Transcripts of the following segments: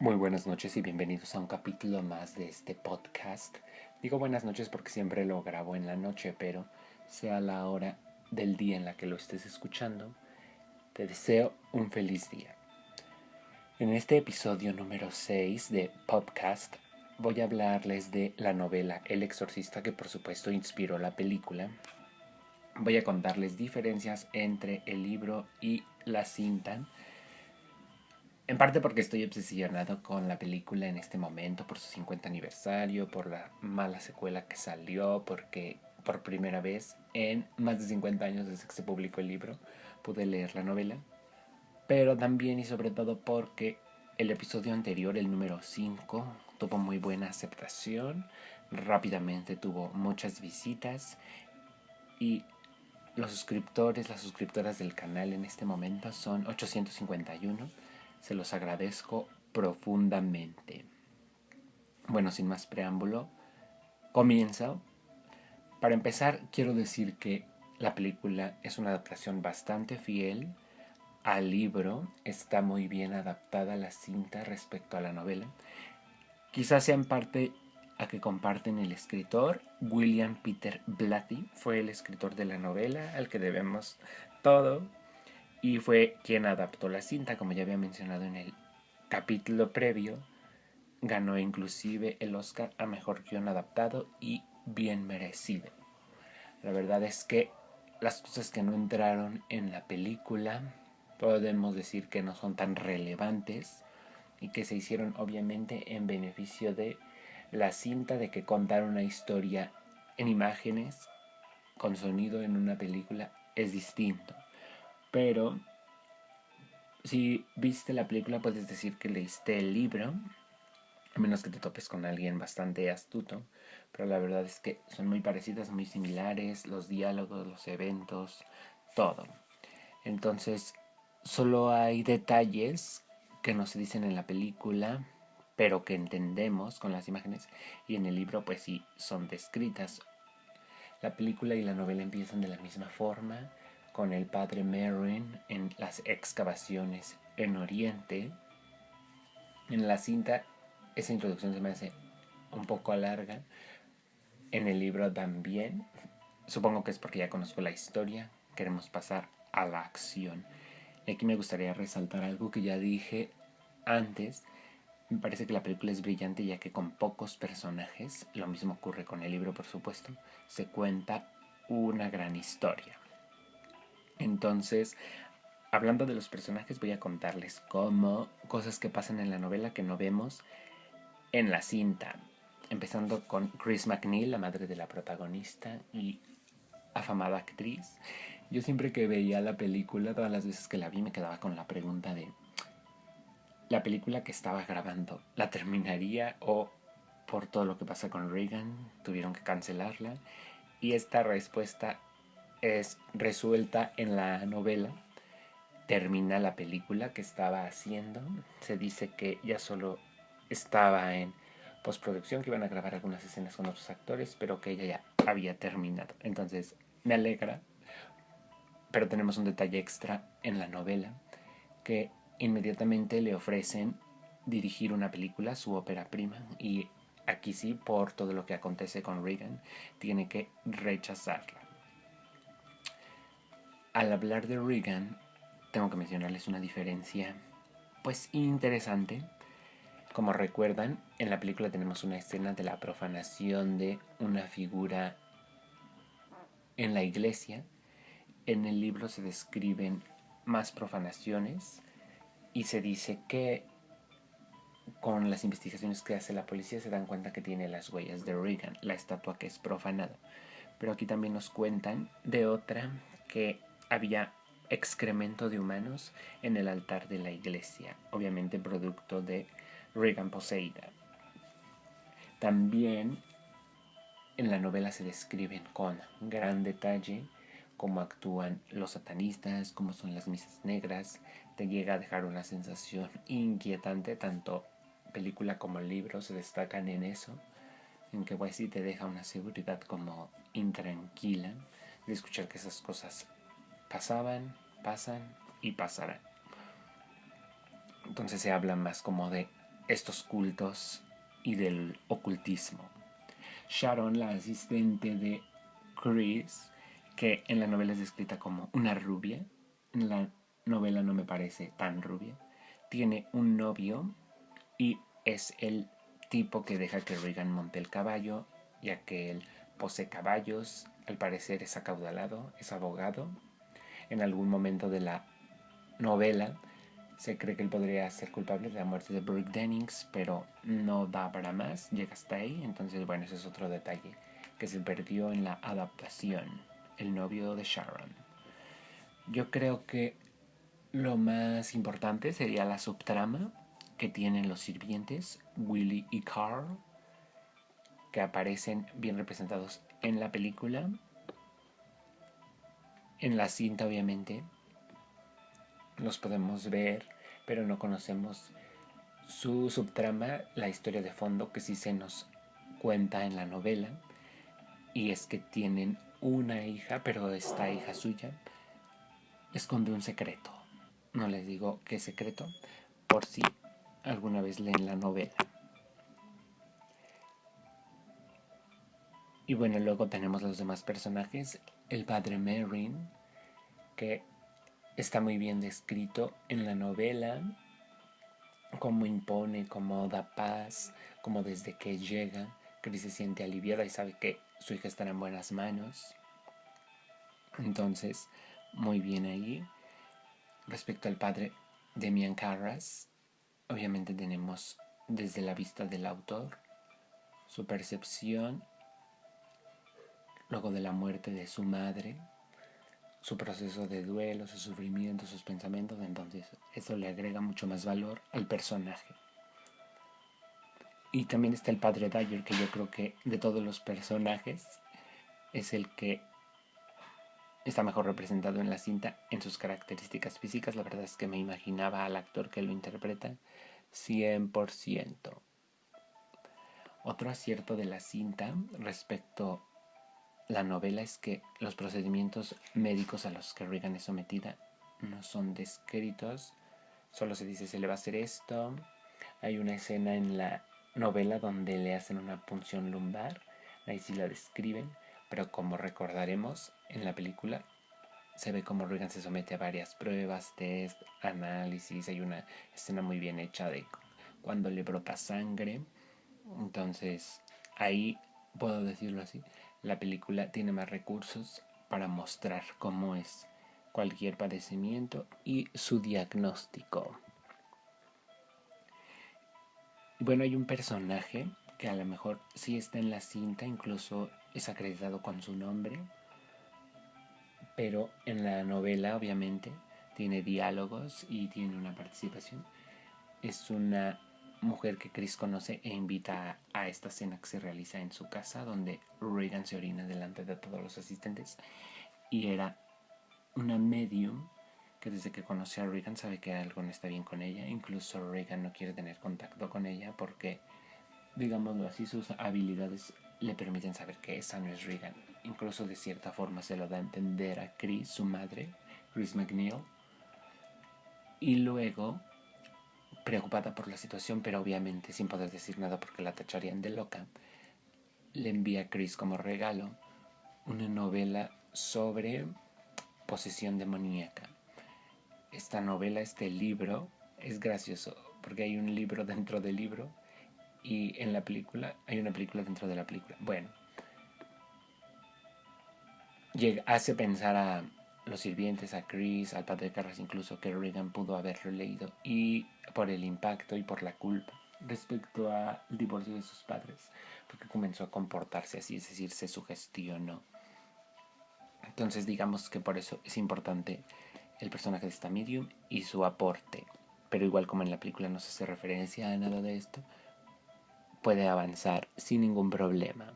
Muy buenas noches y bienvenidos a un capítulo más de este podcast. Digo buenas noches porque siempre lo grabo en la noche, pero sea la hora del día en la que lo estés escuchando, te deseo un feliz día. En este episodio número 6 de podcast voy a hablarles de la novela El Exorcista, que por supuesto inspiró la película. Voy a contarles diferencias entre el libro y la cinta. En parte porque estoy obsesionado con la película en este momento, por su 50 aniversario, por la mala secuela que salió, porque por primera vez en más de 50 años desde que se publicó el libro pude leer la novela. Pero también y sobre todo porque el episodio anterior, el número 5, tuvo muy buena aceptación, rápidamente tuvo muchas visitas y los suscriptores, las suscriptoras del canal en este momento son 851. Se los agradezco profundamente. Bueno, sin más preámbulo, comienzo. Para empezar, quiero decir que la película es una adaptación bastante fiel al libro. Está muy bien adaptada la cinta respecto a la novela. Quizás sea en parte a que comparten el escritor. William Peter Blatty fue el escritor de la novela, al que debemos todo, y fue quien adaptó la cinta, como ya había mencionado en el capítulo previo. Ganó inclusive el Oscar a Mejor Guión Adaptado y bien merecido. La verdad es que las cosas que no entraron en la película podemos decir que no son tan relevantes y que se hicieron obviamente en beneficio de la cinta, de que contar una historia en imágenes con sonido en una película es distinto. Pero si viste la película puedes decir que leíste el libro, a menos que te topes con alguien bastante astuto, pero la verdad es que son muy parecidas, muy similares, los diálogos, los eventos, todo. Entonces, solo hay detalles que no se dicen en la película, pero que entendemos con las imágenes, y en el libro pues sí son descritas. La película y la novela empiezan de la misma forma, con el padre Merrin en las excavaciones en Oriente. En la cinta esa introducción se me hace un poco larga. En el libro también. Supongo que es porque ya conozco la historia. Queremos pasar a la acción. Y aquí me gustaría resaltar algo que ya dije antes. Me parece que la película es brillante ya que con pocos personajes, lo mismo ocurre con el libro por supuesto, se cuenta una gran historia. Entonces, hablando de los personajes, voy a contarles cómo cosas que pasan en la novela que no vemos en la cinta. Empezando con Chris McNeil, la madre de la protagonista y afamada actriz. Yo siempre que veía la película, todas las veces que la vi, me quedaba con la pregunta de la película que estaba grabando, ¿la terminaría o por todo lo que pasa con Reagan tuvieron que cancelarla? Y esta respuesta es resuelta en la novela. Termina la película que estaba haciendo. Se dice que ya solo estaba en postproducción, que iban a grabar algunas escenas con otros actores, pero que ella ya había terminado. Entonces me alegra, pero tenemos un detalle extra en la novela, que inmediatamente le ofrecen dirigir una película, su ópera prima, y aquí sí, por todo lo que acontece con Reagan, tiene que rechazarla. Al hablar de Reagan, tengo que mencionarles una diferencia pues interesante. Como recuerdan, en la película tenemos una escena de la profanación de una figura en la iglesia. En el libro se describen más profanaciones y se dice que con las investigaciones que hace la policía se dan cuenta que tiene las huellas de Reagan, la estatua que es profanada. Pero aquí también nos cuentan de otra que había excremento de humanos en el altar de la iglesia, obviamente producto de Reagan poseída. También en la novela se describen con gran detalle cómo actúan los satanistas, cómo son las misas negras. Te llega a dejar una sensación inquietante, tanto película como libro se destacan en eso, en que pues sí te deja una seguridad como intranquila de escuchar que esas cosas pasaban, pasan y pasarán. Entonces se habla más como de estos cultos y del ocultismo. Sharon, la asistente de Chris, que en la novela es descrita como una rubia, en la novela no me parece tan rubia, tiene un novio y es el tipo que deja que Regan monte el caballo, ya que él posee caballos, al parecer es acaudalado, es abogado. En algún momento de la novela se cree que él podría ser culpable de la muerte de Brooke Dennings, pero no da para más, llega hasta ahí. Entonces, bueno, ese es otro detalle que se perdió en la adaptación, el novio de Sharon. Yo creo que lo más importante sería la subtrama que tienen los sirvientes, Willie y Carl, que aparecen bien representados en la película, en la cinta obviamente, los podemos ver, pero no conocemos su subtrama, la historia de fondo que sí se nos cuenta en la novela, y es que tienen una hija, pero esta hija suya esconde un secreto. No les digo qué secreto, por si alguna vez leen la novela. Y bueno, luego tenemos los demás personajes. El padre Merrin, que está muy bien descrito en la novela, cómo impone, cómo da paz, cómo desde que llega, Chris se siente aliviada y sabe que su hija está en buenas manos. Entonces, muy bien ahí. Respecto al padre Demian Carras, obviamente tenemos desde la vista del autor su percepción, luego de la muerte de su madre, su proceso de duelo, su sufrimiento, sus pensamientos. Entonces eso le agrega mucho más valor al personaje. Y también está el padre Dyer, que yo creo que de todos los personajes es el que está mejor representado en la cinta en sus características físicas. La verdad es que me imaginaba al actor que lo interpreta 100%. Otro acierto de la cinta respecto a la novela es que los procedimientos médicos a los que Regan es sometida no son descritos. Solo se dice se le va a hacer esto. Hay una escena en la novela donde le hacen una punción lumbar. Ahí sí la describen. Pero como recordaremos en la película, se ve como Regan se somete a varias pruebas, test, análisis. Hay una escena muy bien hecha de cuando le brota sangre. Entonces, ahí puedo decirlo así, la película tiene más recursos para mostrar cómo es cualquier padecimiento y su diagnóstico. Bueno, hay un personaje que a lo mejor sí está en la cinta, incluso es acreditado con su nombre, pero en la novela obviamente tiene diálogos y tiene una participación. Es una mujer que Chris conoce e invita a esta cena que se realiza en su casa, donde Regan se orina delante de todos los asistentes. Y era una medium que desde que conoce a Regan sabe que algo no está bien con ella. Incluso Regan no quiere tener contacto con ella porque, digámoslo así, sus habilidades le permiten saber que esa no es Regan. Incluso de cierta forma se lo da a entender a Chris, su madre, Chris MacNeil. Y luego, preocupada por la situación, pero obviamente sin poder decir nada porque la tacharían de loca, le envía a Chris como regalo una novela sobre posesión demoníaca. Esta novela, este libro, es gracioso porque hay un libro dentro del libro y en la película hay una película dentro de la película. Bueno, hace pensar a los sirvientes, a Chris, al padre Carras, incluso que Regan pudo haberlo leído, y por el impacto y por la culpa respecto al divorcio de sus padres, porque comenzó a comportarse así, es decir, se sugestionó. Entonces digamos que por eso es importante el personaje de esta medium y su aporte, pero igual como en la película no se hace referencia a nada de esto, puede avanzar sin ningún problema.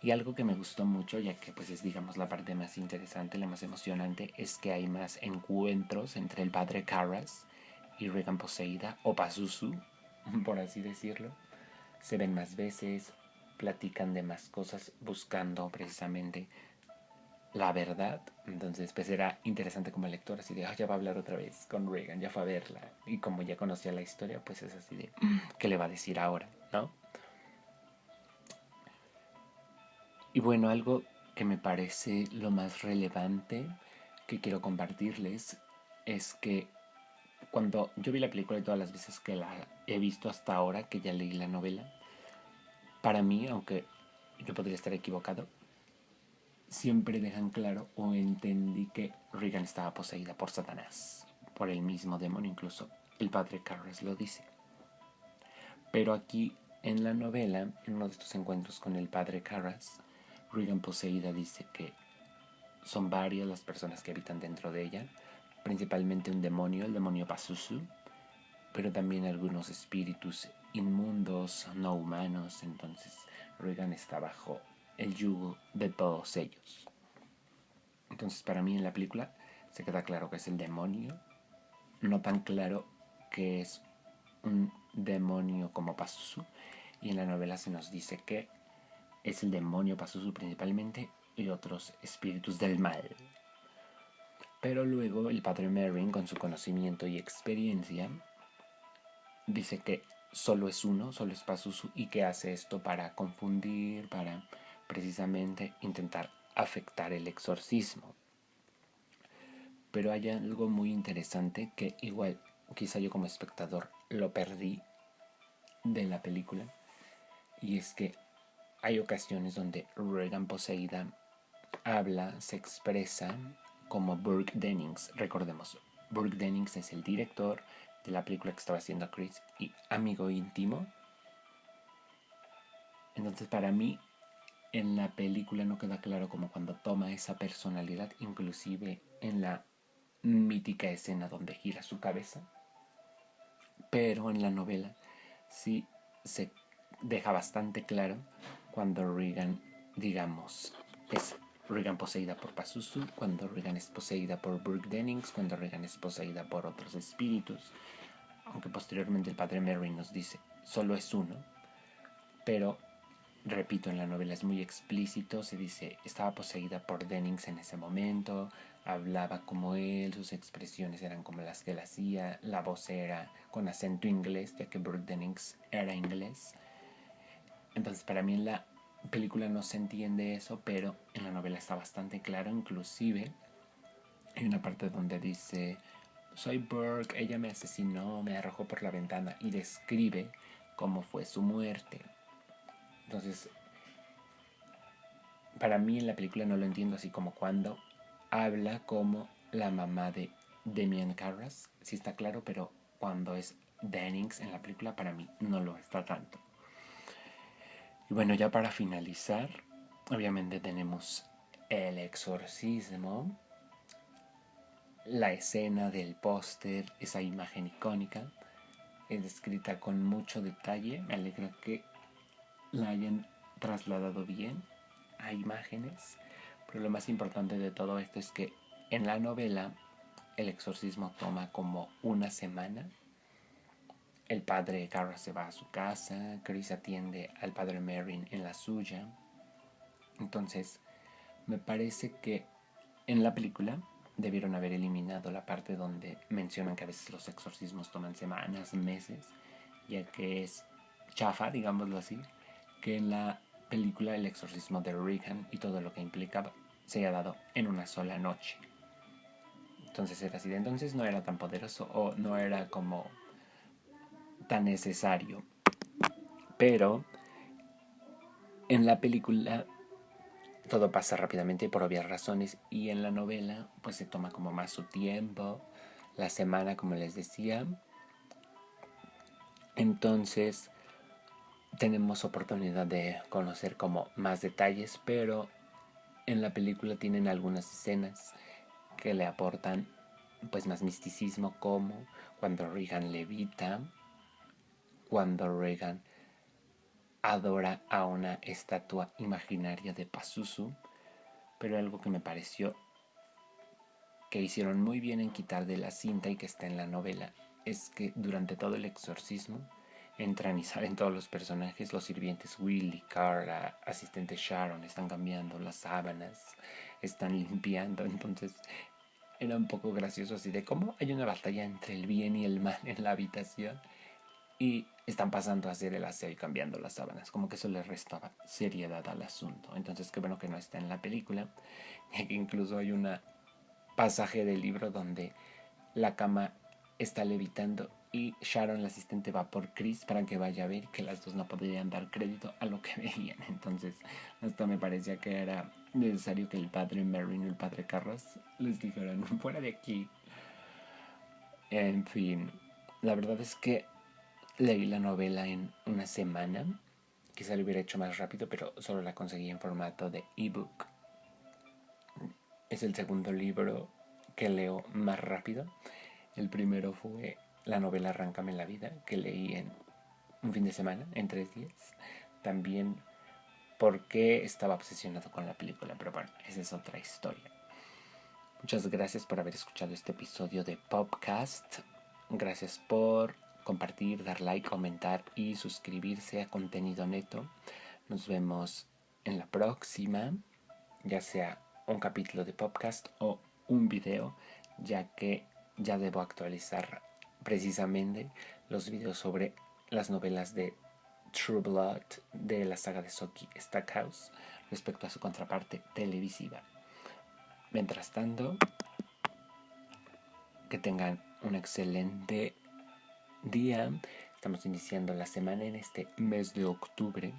Y algo que me gustó mucho, ya que pues es digamos la parte más interesante, la más emocionante, es que hay más encuentros entre el padre Carras y Regan poseída, o Pazuzu, por así decirlo. Se ven más veces, platican de más cosas, buscando precisamente la verdad. Entonces pues era interesante como lector, así de, ya va a hablar otra vez con Regan, ya fue a verla. Y como ya conocía la historia, pues es así de, ¿qué le va a decir ahora? ¿No? Y bueno, algo que me parece lo más relevante que quiero compartirles es que cuando yo vi la película y todas las veces que la he visto hasta ahora, que ya leí la novela, para mí, aunque yo podría estar equivocado, siempre dejan claro o entendí que Regan estaba poseída por Satanás, por el mismo demonio, incluso el padre Carras lo dice. Pero aquí en la novela, en uno de estos encuentros con el padre Carras, Regan poseída dice que son varias las personas que habitan dentro de ella, principalmente un demonio, el demonio Pazuzu, pero también algunos espíritus inmundos, no humanos. Entonces Regan está bajo el yugo de todos ellos. Entonces para mí en la película se queda claro que es el demonio, no tan claro que es un demonio como Pazuzu, y en la novela se nos dice que es el demonio Pazuzu principalmente y otros espíritus del mal. Pero luego el padre Merrin, con su conocimiento y experiencia, dice que solo es uno, solo es Pazuzu, y que hace esto para confundir, para precisamente intentar afectar el exorcismo. Pero hay algo muy interesante que igual quizá yo como espectador lo perdí de la película, y es que hay ocasiones donde Regan poseída habla, se expresa como Burke Dennings. Recordemos, Burke Dennings es el director de la película que estaba haciendo Chris y amigo íntimo. Entonces para mí en la película no queda claro como cuando toma esa personalidad, inclusive en la mítica escena donde gira su cabeza, pero en la novela sí se deja bastante claro cuando Regan, digamos, es Regan poseída por Pazuzu, cuando Regan es poseída por Burke Dennings, cuando Regan es poseída por otros espíritus, aunque posteriormente el padre Merry nos dice solo es uno, pero repito, en la novela es muy explícito, se dice estaba poseída por Dennings en ese momento, hablaba como él, sus expresiones eran como las que él hacía, la voz era con acento inglés, ya que Burke Dennings era inglés. Entonces para mí en la película no se entiende eso, pero en la novela está bastante claro. Inclusive hay una parte donde dice, soy Burke, ella me asesinó, me arrojó por la ventana, y describe cómo fue su muerte. Entonces para mí en la película no lo entiendo, así como cuando habla como la mamá de Demian Carras, sí está claro, pero cuando es Dennings en la película para mí no lo está tanto. Y bueno, ya para finalizar, obviamente tenemos el exorcismo, la escena del póster, esa imagen icónica, es descrita con mucho detalle. Me alegra que la hayan trasladado bien a imágenes, pero lo más importante de todo esto es que en la novela el exorcismo toma como una semana. El padre Carra se va a su casa, Chris atiende al padre Merrin en la suya. Entonces me parece que en la película debieron haber eliminado la parte donde mencionan que a veces los exorcismos toman semanas, meses, ya que es chafa, digámoslo así, que en la película el exorcismo de Regan y todo lo que implicaba se haya dado en una sola noche. Entonces era así de entonces no era tan poderoso o no era como tan necesario. Pero en la película todo pasa rápidamente por obvias razones, y en la novela pues se toma como más su tiempo, la semana como les decía. Entonces tenemos oportunidad de conocer como más detalles, pero en la película tienen algunas escenas que le aportan pues más misticismo, como cuando Regan levita, cuando Regan adora a una estatua imaginaria de Pazuzu. Pero algo que me pareció que hicieron muy bien en quitar de la cinta y que está en la novela es que durante todo el exorcismo entran y salen todos los personajes, los sirvientes Willy, Carla, asistente Sharon, están cambiando las sábanas, están limpiando. Entonces era un poco gracioso así de cómo hay una batalla entre el bien y el mal en la habitación y están pasando a hacer el aseo y cambiando las sábanas. Como que eso le restaba seriedad al asunto. Entonces qué bueno que no está en la película. Ya que incluso hay un pasaje del libro donde la cama está levitando y Sharon, la asistente, va por Chris para que vaya a ver que las dos no podrían dar crédito a lo que veían. Entonces hasta me parecía que era necesario que el padre Merrin y el padre Carras les dijeran fuera de aquí. En fin, la verdad es que leí la novela en una semana. Quizá lo hubiera hecho más rápido, pero solo la conseguí en formato de ebook. Es el segundo libro que leo más rápido. El primero fue la novela Arráncame la vida, que leí en un fin de semana, en 3 días. También porque estaba obsesionado con la película, pero bueno, esa es otra historia. Muchas gracias por haber escuchado este episodio de Popcast. Gracias por compartir, dar like, comentar y suscribirse a Contenido Neto. Nos vemos en la próxima, ya sea un capítulo de podcast o un video, ya que ya debo actualizar precisamente los videos sobre las novelas de True Blood de la saga de Sookie Stackhouse respecto a su contraparte televisiva. Mientras tanto, que tengan un excelente día. Estamos iniciando la semana en este mes de octubre.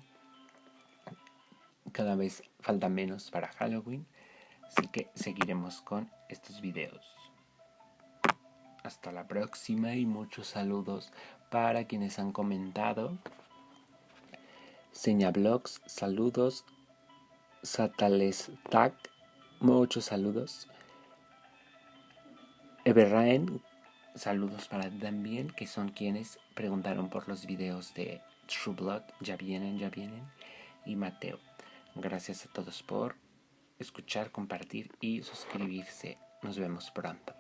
Cada vez falta menos para Halloween, así que seguiremos con estos videos. Hasta la próxima y muchos saludos para quienes han comentado. Señablogs, saludos. Satalestag, muchos saludos. Everraen, saludos para ti también, que son quienes preguntaron por los videos de True Blood. Ya vienen. Y Mateo. Gracias a todos por escuchar, compartir y suscribirse. Nos vemos pronto.